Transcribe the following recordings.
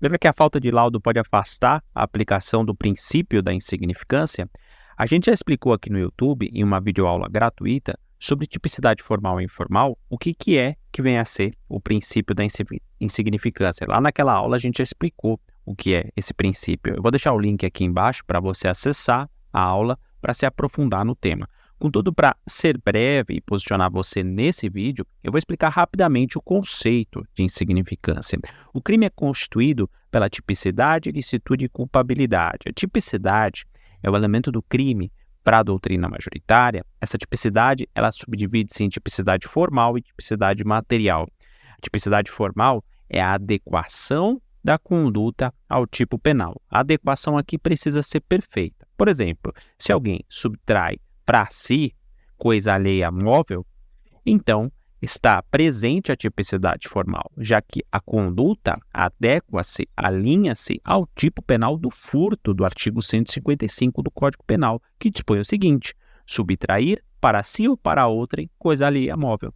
Lembra que a falta de laudo pode afastar a aplicação do princípio da insignificância? A gente já explicou aqui no YouTube, em uma videoaula gratuita, sobre tipicidade formal e informal, o que é que vem a ser o princípio da insignificância. Lá naquela aula a gente já explicou o que é esse princípio. Eu vou deixar o link aqui embaixo para você acessar a aula para se aprofundar no tema. Contudo, para ser breve e posicionar você nesse vídeo, eu vou explicar rapidamente o conceito de insignificância. O crime é constituído pela tipicidade, licitude e culpabilidade. A tipicidade é o elemento do crime para a doutrina majoritária. Essa tipicidade ela subdivide-se em tipicidade formal e tipicidade material. A tipicidade formal é a adequação da conduta ao tipo penal. A adequação aqui precisa ser perfeita. Por exemplo, se alguém subtrai para si coisa alheia móvel, então está presente a tipicidade formal, já que a conduta adequa-se, alinha-se ao tipo penal do furto do artigo 155 do Código Penal, que dispõe o seguinte: subtrair para si ou para outrem coisa alheia móvel.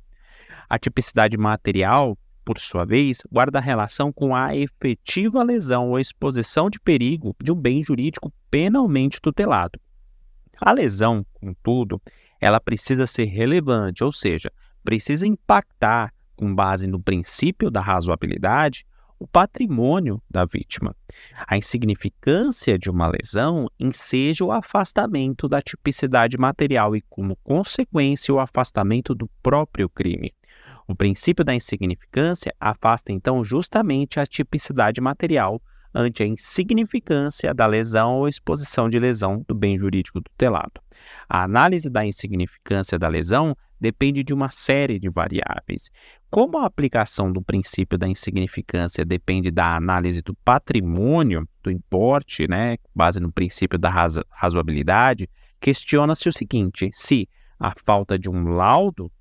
A tipicidade material, por sua vez, guarda relação com a efetiva lesão ou exposição de perigo de um bem jurídico penalmente tutelado. A lesão, contudo, ela precisa ser relevante, ou seja, precisa impactar, com base no princípio da razoabilidade, o patrimônio da vítima. A insignificância de uma lesão enseja o afastamento da tipicidade material e, como consequência, o afastamento do próprio crime. O princípio da insignificância afasta, então, justamente a tipicidade material ante a insignificância da lesão ou exposição de lesão do bem jurídico tutelado. A análise da insignificância da lesão depende de uma série de variáveis. Como a aplicação do princípio da insignificância depende da análise do patrimônio, do importe, com base no princípio da razoabilidade, questiona-se o seguinte: se a falta de um laudo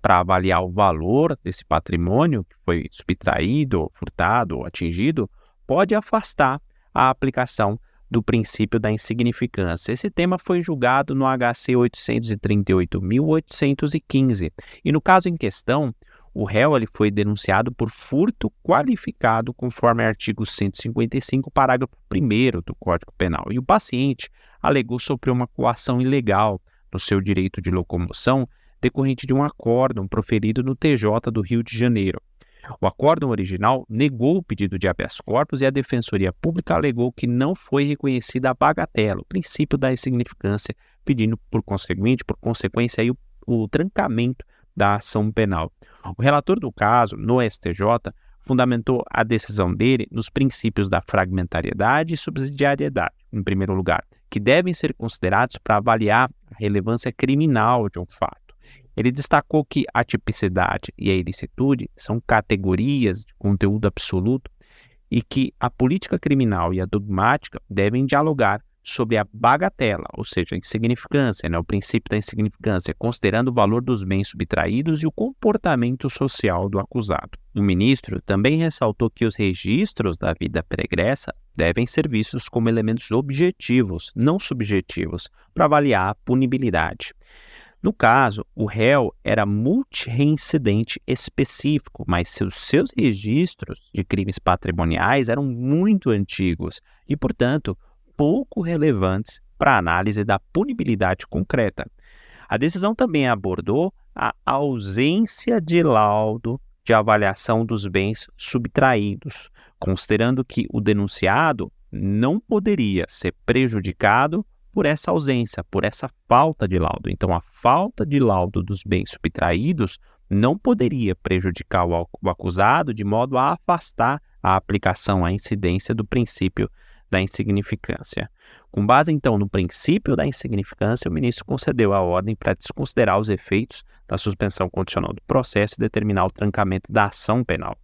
para avaliar o valor desse patrimônio que foi subtraído, furtado ou atingido, pode afastar a aplicação do princípio da insignificância. Esse tema foi julgado no HC 838.815 e no caso em questão, o réu ele foi denunciado por furto qualificado conforme artigo 155, parágrafo 1º do Código Penal, e o paciente alegou sofrer uma coação ilegal no seu direito de locomoção decorrente de um acórdão proferido no TJ do Rio de Janeiro. O acórdão original negou o pedido de habeas corpus e a Defensoria Pública alegou que não foi reconhecida a bagatela, o princípio da insignificância, pedindo, por consequência, aí, o trancamento da ação penal. O relator do caso, no STJ, fundamentou a decisão dele nos princípios da fragmentariedade e subsidiariedade, em primeiro lugar, que devem ser considerados para avaliar a relevância criminal de um fato. Ele destacou que a tipicidade e a ilicitude são categorias de conteúdo absoluto e que a política criminal e a dogmática devem dialogar sobre a bagatela, ou seja, a insignificância, o princípio da insignificância, considerando o valor dos bens subtraídos e o comportamento social do acusado. O ministro também ressaltou que os registros da vida pregressa devem ser vistos como elementos objetivos, não subjetivos, para avaliar a punibilidade. No caso, o réu era multirreincidente específico, mas seus registros de crimes patrimoniais eram muito antigos e, portanto, pouco relevantes para a análise da punibilidade concreta. A decisão também abordou a ausência de laudo de avaliação dos bens subtraídos, considerando que o denunciado não poderia ser prejudicado por essa ausência, por essa falta de laudo. Então, a falta de laudo dos bens subtraídos não poderia prejudicar o acusado de modo a afastar a aplicação, a incidência do princípio da insignificância. Com base, então, no princípio da insignificância, o ministro concedeu a ordem para desconsiderar os efeitos da suspensão condicional do processo e determinar o trancamento da ação penal.